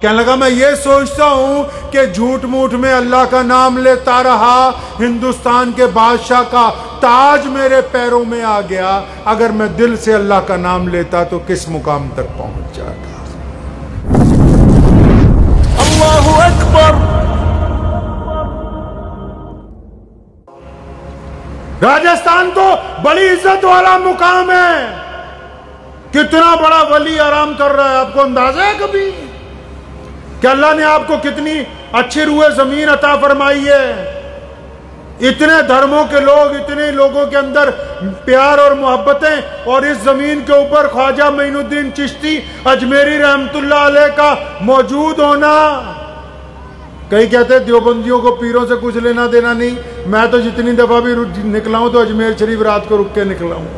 कहने लगा मैं ये सोचता हूं कि झूठ मूठ में अल्लाह का नाम लेता रहा, हिंदुस्तान के बादशाह का ताज मेरे पैरों में आ गया। अगर मैं दिल से अल्लाह का नाम लेता तो किस मुकाम तक पहुंच जाता। अल्लाहु अकबर। राजस्थान तो बड़ी इज्जत वाला मुकाम है। कितना बड़ा वली आराम कर रहा है, आपको अंदाजा है कभी कि अल्लाह ने आपको कितनी अच्छी रूए जमीन अता फरमाई है। इतने धर्मों के लोग, इतने लोगों के अंदर प्यार और मोहब्बतें, और इस जमीन के ऊपर ख्वाजा मोइनुद्दीन चिश्ती अजमेरी रहमतुल्लाह अलैह का मौजूद होना। कई कहते हैं देवबंदियों को पीरों से कुछ लेना देना नहीं। मैं तो जितनी दफा भी निकला हूं तो अजमेर शरीफ रात को रुक के निकला हूं।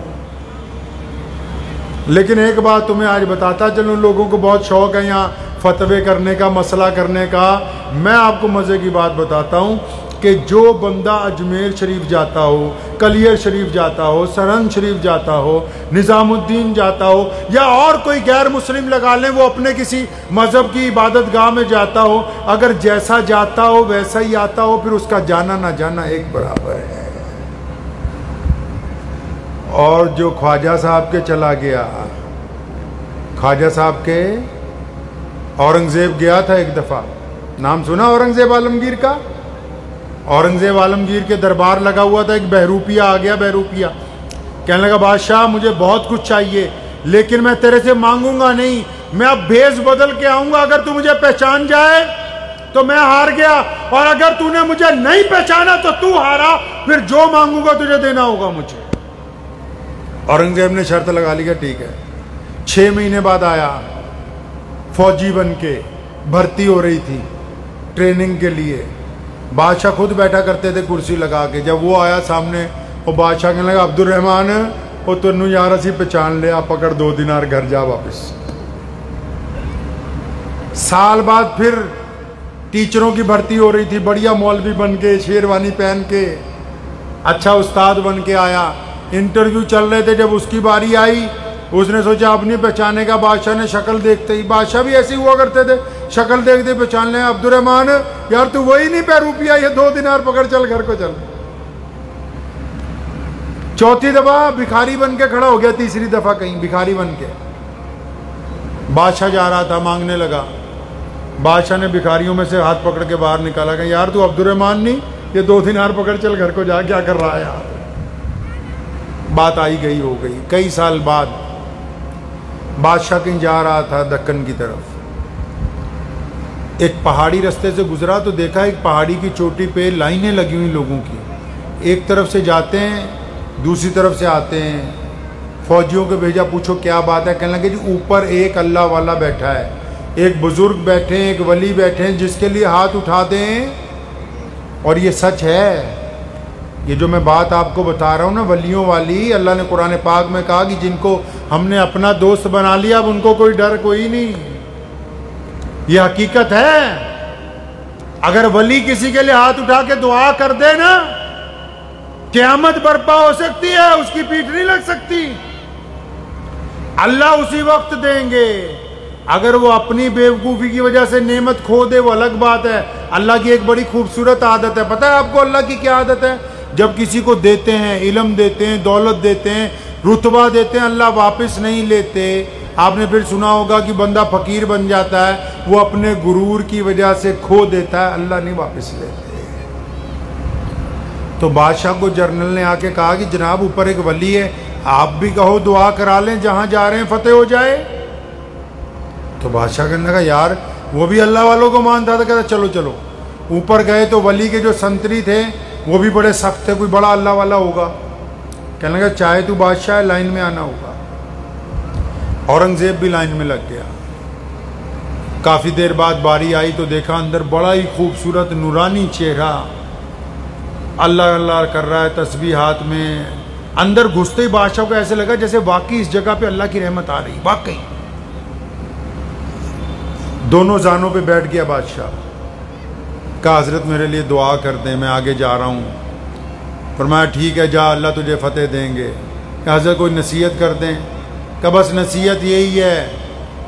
लेकिन एक बात तुम्हें आज बताता चलो, लोगों को बहुत शौक है यहाँ फतवे करने का, मसला करने का। मैं आपको मज़े की बात बताता हूँ कि जो बंदा अजमेर शरीफ जाता हो, कलियर शरीफ जाता हो, सरहंद शरीफ जाता हो, निज़ामुद्दीन जाता हो, या और कोई गैर मुस्लिम लगा लें, वो अपने किसी मज़हब की इबादत गाह में जाता हो, अगर जैसा जाता हो वैसा ही आता हो, फिर उसका जाना ना जाना एक बराबर है। और जो ख्वाजा साहब के चला गया, ख्वाजा साहब के औरंगज़ेब गया था एक दफ़ा, नाम सुना औरंगज़ेब आलमगीर का? औरंगज़ेब आलमगीर के दरबार लगा हुआ था, एक बहरूपिया आ गया। बहरूपिया कहने लगा बादशाह मुझे बहुत कुछ चाहिए, लेकिन मैं तेरे से मांगूंगा नहीं, मैं अब भेष बदल के आऊँगा। अगर तू मुझे पहचान जाए तो मैं हार गया, और अगर तूने मुझे नहीं पहचाना तो तू हारा, फिर जो मांगूंगा तुझे देना होगा मुझे। औरंगज़ेब ने शर्त लगा ली कि ठीक है। 6 महीने बाद आया, फौजी बन के भर्ती हो रही थी ट्रेनिंग के लिए। बादशाह खुद बैठा करते थे कुर्सी लगा के। जब वो आया सामने, वो बादशाह कहने लगा अब्दुल रहमान वो तेनू यार असी पहचान लिया, पकड़ 2 दिनार घर जा वापस। साल बाद फिर टीचरों की भर्ती हो रही थी, बढ़िया मौलवी बन के, शेरवानी पहन के, अच्छा उस्ताद बन के आया। इंटरव्यू चल रहे थे, जब उसकी बारी आई उसने सोचा अब नहीं पहचाने का। बादशाह ने शक्ल देखते ही, बादशाह भी ऐसे हुआ करते थे, शक्ल देखते पहचान लें। अब्दुल रहमान यार तू वही नहीं बहरूपिया, ये 2 दिनार पकड़ चल घर को चल। चौथी दफा भिखारी बन के खड़ा हो गया, तीसरी दफा कहीं भिखारी बन के। बादशाह जा रहा था, मांगने लगा। बादशाह ने भिखारियों में से हाथ पकड़ के बाहर निकाला कि यार तू अब्दुल रहमान नहीं, ये 2 दिनार पकड़ चल घर को जा, क्या कर रहा है यार। बात आई गई हो गई। कई साल बाद बादशाह कहीं जा रहा था दक्कन की तरफ, एक पहाड़ी रास्ते से गुजरा तो देखा एक पहाड़ी की चोटी पे लाइनें लगी हुई लोगों की। एक तरफ से जाते हैं, दूसरी तरफ से आते हैं। फौजियों को भेजा, पूछो क्या बात है। कहने लगे जी ऊपर एक अल्लाह वाला बैठा है, एक बुजुर्ग बैठे हैं, एक वली बैठे हैं, जिसके लिए हाथ उठा दें। और ये सच है, ये जो मैं बात आपको बता रहा हूँ ना वलियों वाली, अल्लाह ने कुरान पाक में कहा कि जिनको हमने अपना दोस्त बना लिया अब उनको कोई डर कोई नहीं। ये हकीकत है। अगर वली किसी के लिए हाथ उठा के दुआ कर दे ना, क़यामत बर्पा हो सकती है, उसकी पीठ नहीं लग सकती। अल्लाह उसी वक्त देंगे। अगर वो अपनी बेवकूफ़ी की वजह से नेमत खो दे वो अलग बात है। अल्लाह की एक बड़ी खूबसूरत आदत है, पता है आपको अल्लाह की क्या आदत है? जब किसी को देते हैं, इल्म देते हैं, दौलत देते हैं, रुतबा देते हैं, अल्लाह वापस नहीं लेते। आपने फिर सुना होगा कि बंदा फ़कीर बन जाता है, वो अपने गुरूर की वजह से खो देता है, अल्लाह नहीं वापस लेते। तो बादशाह को जर्नल ने आके कहा कि जनाब ऊपर एक वली है, आप भी कहो दुआ करा लें, जहाँ जा रहे हैं फतेह हो जाए। तो बादशाह कहने लगा यार वो भी अल्लाह वालों को मानता था। कहता चलो चलो। ऊपर गए तो वली के जो संतरी थे वो भी बड़े सख्त थे, कोई बड़ा अल्लाह वाला होगा। कहने लगा चाहे तू बादशाह है, लाइन में आना होगा। औरंगज़ेब भी लाइन में लग गया। काफ़ी देर बाद बारी आई तो देखा अंदर बड़ा ही खूबसूरत नूरानी चेहरा, अल्लाह अल्लाह कर रहा है, तस्बीह हाथ में। अंदर घुसते ही बादशाह को ऐसे लगा जैसे वाकई इस जगह पे अल्लाह की रहमत आ रही, वाकई। दोनों जानों पे बैठ गया बादशाह। कहा हज़रत मेरे लिए दुआ कर दें, मैं आगे जा रहा हूँ। फरमाया ठीक है जा, अल्लाह तुझे फतेह देंगे। कहा हज़रत कोई नसीहत कर दें। कहा बस नसीहत यही है,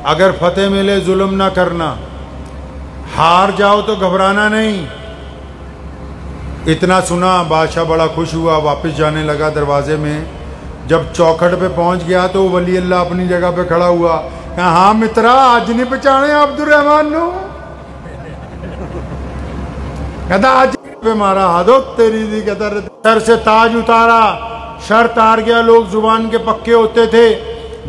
अगर फतेह मिले जुल्म ना करना, हार जाओ तो घबराना नहीं। इतना सुना बादशाह बड़ा खुश हुआ, वापस जाने लगा। दरवाजे में जब चौखट पे पहुंच गया तो वली अल्लाह अपनी जगह पे खड़ा हुआ, कहा हाँ मित्रा आज नहीं पहचाने अब्दुर्रहमान नो। कहता आज पे मारा हाथों तेरी दी। कहता सर से ताज उतारा, शर तार गया। लोग जुबान के पक्के होते थे।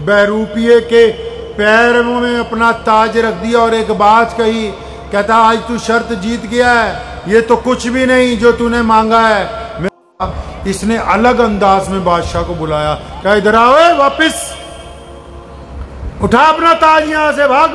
बहरूपिये के पैरों में अपना ताज रख दिया और एक बात कही, कहता आज तू शर्त जीत गया है, ये तो कुछ भी नहीं जो तूने मांगा है। इसने अलग अंदाज में बादशाह को बुलाया, कहा इधर आओ, वापिस उठा अपना ताज, यहां से भाग।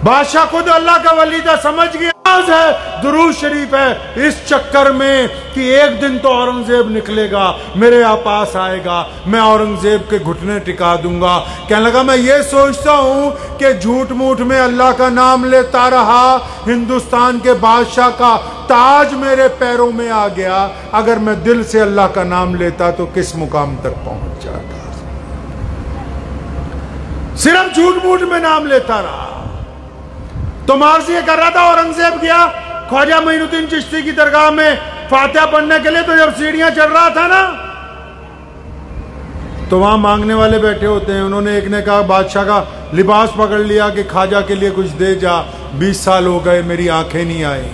बादशाह खुद अल्लाह का वली था, समझ गया है दुरूद शरीफ है इस चक्कर में कि एक दिन तो औरंगजेब निकलेगा, मेरे पास आएगा, मैं औरंगजेब के घुटने टिका दूंगा। कहने लगा मैं ये सोचता हूं कि झूठ मूठ में अल्लाह का नाम लेता रहा, हिंदुस्तान के बादशाह का ताज मेरे पैरों में आ गया। अगर मैं दिल से अल्लाह का नाम लेता तो किस मुकाम तक पहुंच जाता। सिर्फ झूठ मूठ में नाम लेता रहा। तो मार्जी कर रहा था, औरंगजेब गया ख्वाजा मोइनुद्दीन चिश्ती की दरगाह में फातिहा पढ़ने के लिए। तो जब सीढ़ियां चढ़ रहा था ना, तो वहां मांगने वाले बैठे होते हैं। उन्होंने एक ने कहा, बादशाह का लिबास पकड़ लिया कि ख्वाजा के लिए कुछ दे जा, 20 साल हो गए मेरी आंखें नहीं आई।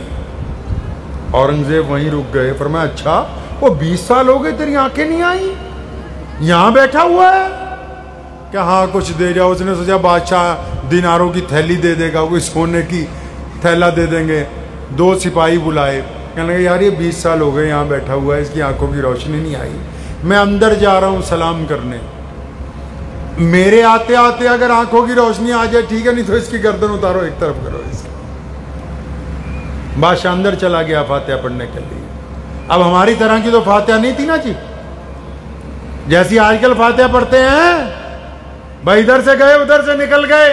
औरंगजेब वहीं रुक गए। फरमाया अच्छा वो 20 साल हो गए तेरी आंखें नहीं आई, यहां बैठा हुआ है क्या? हाँ कुछ दे जाओ। उसने सोचा बादशाह दिनारों की थैली दे देगा, कोई सोने की थैला दे देंगे। 2 सिपाही बुलाए, कहने लगे यार ये 20 साल हो गए यहाँ बैठा हुआ है, इसकी आंखों की रोशनी नहीं आई, मैं अंदर जा रहा हूँ सलाम करने, मेरे आते आते अगर आंखों की रोशनी आ जाए ठीक है, नहीं तो इसकी गर्दन उतारो, एक तरफ करो इसकी। बादशाह अंदर चला गया फातिहा पढ़ने के लिए। अब हमारी तरह की तो फातिहा नहीं थी ना जी, जैसी आजकल फातिहा पढ़ते हैं भाई, इधर से गए उधर से निकल गए।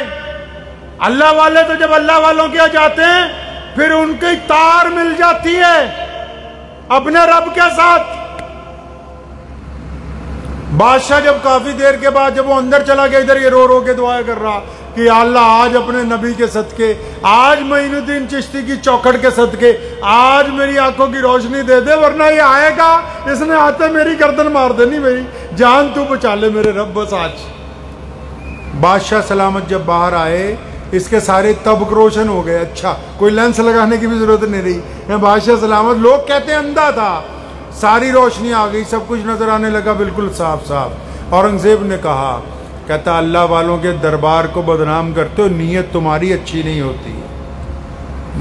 अल्लाह वाले तो जब अल्लाह वालों के यहाँ जाते हैं फिर उनकी तार मिल जाती है अपने रब के साथ। बादशाह जब काफी देर के बाद जब वो अंदर चला गया, इधर ये रो रो के दुआ कर रहा कि अल्लाह आज अपने नबी के सदके, आज मोइनुद्दीन चिश्ती की चौखट के सदके आज मेरी आंखों की रोशनी दे दे, वरना ये आएगा इसने आते मेरी गर्दन मार देनी, मेरी जान तू बचा ले मेरे रब बस आज। बादशाह सलामत जब बाहर आए, इसके सारे तबक रोशन हो गए। अच्छा कोई लेंस लगाने की भी जरूरत नहीं रही, बादशाह सलामत। लोग कहते हैं अंधा था, सारी रोशनी आ गई, सब कुछ नजर आने लगा बिल्कुल साफ साफ। औरंगजेब ने कहा, कहता अल्लाह वालों के दरबार को बदनाम करते हो, नीयत तुम्हारी अच्छी नहीं होती,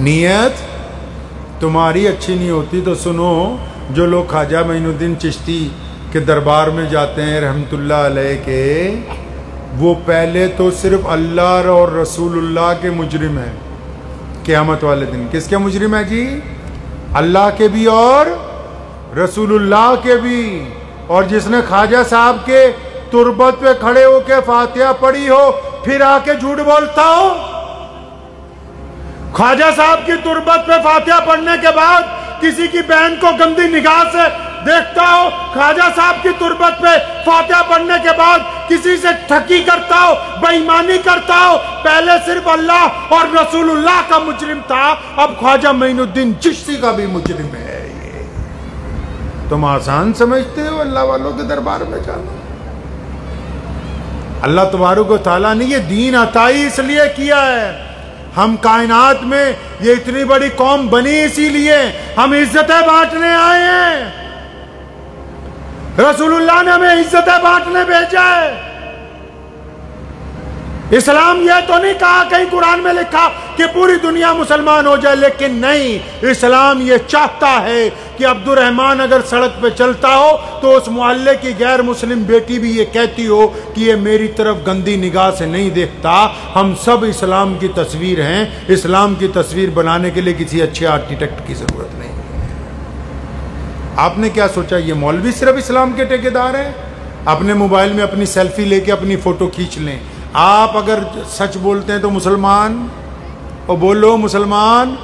नीयत तुम्हारी अच्छी नहीं होती। तो सुनो, जो लोग ख्वाजा मोइनुद्दीन चिश्ती के दरबार में जाते हैं रहमतुल्लाह अलैह के, वो पहले तो सिर्फ अल्लाह और रसूलुल्लाह के मुजरिम हैं क़यामत वाले दिन। किसके मुजरिम है जी? अल्लाह के भी और रसूलुल्लाह के भी। और जिसने ख्वाजा साहब के तुरबत पे खड़े होके फातिहा पढ़ी हो फिर आके झूठ बोलता हो, ख्वाजा साहब की तुरबत पे फातिहा पढ़ने के बाद किसी की बहन को गंदी निगाह से देखता हो, ख्वाजा साहब की तुरबत पे फातिहा पढ़ने के बाद किसी से ठगी करता हो, बेईमानी करता हो, पहले सिर्फ अल्लाह और रसूलुल्लाह का मुजरिम था, अब ख्वाजा मोइनुद्दीन चिश्ती का भी मुजरिम है। ये तुम आसान समझते हो अल्लाह वालों के दरबार में जाना? अल्लाह तबारक व तआला ने ये दीन अता इसलिए किया है, हम कायनात में ये इतनी बड़ी कौम बनी इसीलिए, हम इज्जतें बांटने आए हैं। रसूलुल्लाह ने हमें इज्जतें बांटने भेजा है। इस्लाम यह तो नहीं कहा कहीं कुरान में लिखा कि पूरी दुनिया मुसलमान हो जाए, लेकिन नहीं, इस्लाम ये चाहता है कि अब्दुर्रहमान अगर सड़क पे चलता हो तो उस मोहल्ले की गैर मुस्लिम बेटी भी ये कहती हो कि ये मेरी तरफ गंदी निगाह से नहीं देखता। हम सब इस्लाम की तस्वीर हैं, इस्लाम की तस्वीर बनाने के लिए किसी अच्छे आर्किटेक्ट की जरूरत नहीं। आपने क्या सोचा ये मौलवी सिर्फ इस्लाम के ठेकेदार हैं? अपने मोबाइल में अपनी सेल्फी लेके अपनी फोटो खींच लें। आप अगर सच बोलते हैं तो मुसलमान, और बोलो मुसलमान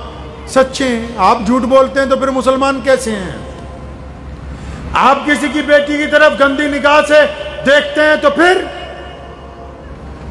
सच्चे हैं, आप झूठ बोलते हैं तो फिर मुसलमान कैसे हैं? आप किसी की बेटी की तरफ गंदी निगाह से देखते हैं तो फिर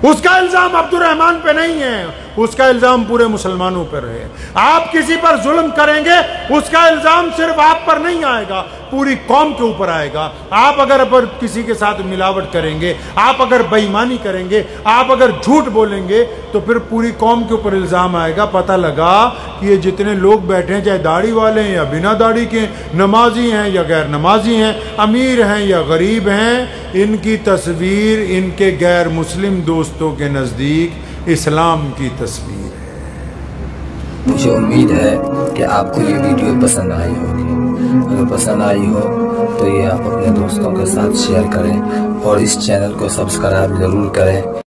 उसका इल्जाम अब्दुर्रहमान पे नहीं है, उसका इल्ज़ाम पूरे मुसलमानों पर है। आप किसी पर जुल्म करेंगे, उसका इल्ज़ाम सिर्फ आप पर नहीं आएगा, पूरी कौम के ऊपर आएगा। आप अगर किसी के साथ मिलावट करेंगे, आप अगर बेईमानी करेंगे, आप अगर झूठ बोलेंगे, तो फिर पूरी कौम के ऊपर इल्ज़ाम आएगा। पता लगा कि ये जितने लोग बैठे हैं, चाहे दाढ़ी वाले हैं या बिना दाढ़ी के, नमाजी हैं या गैर नमाजी हैं, अमीर हैं या गरीब हैं, इनकी तस्वीर इनके गैर मुस्लिम दोस्तों के नज़दीक इस्लाम की तस्वीर है। मुझे उम्मीद है कि आपको ये वीडियो पसंद आई होगी। अगर पसंद आई हो तो ये आप अपने दोस्तों के साथ शेयर करें और इस चैनल को सब्सक्राइब जरूर करें।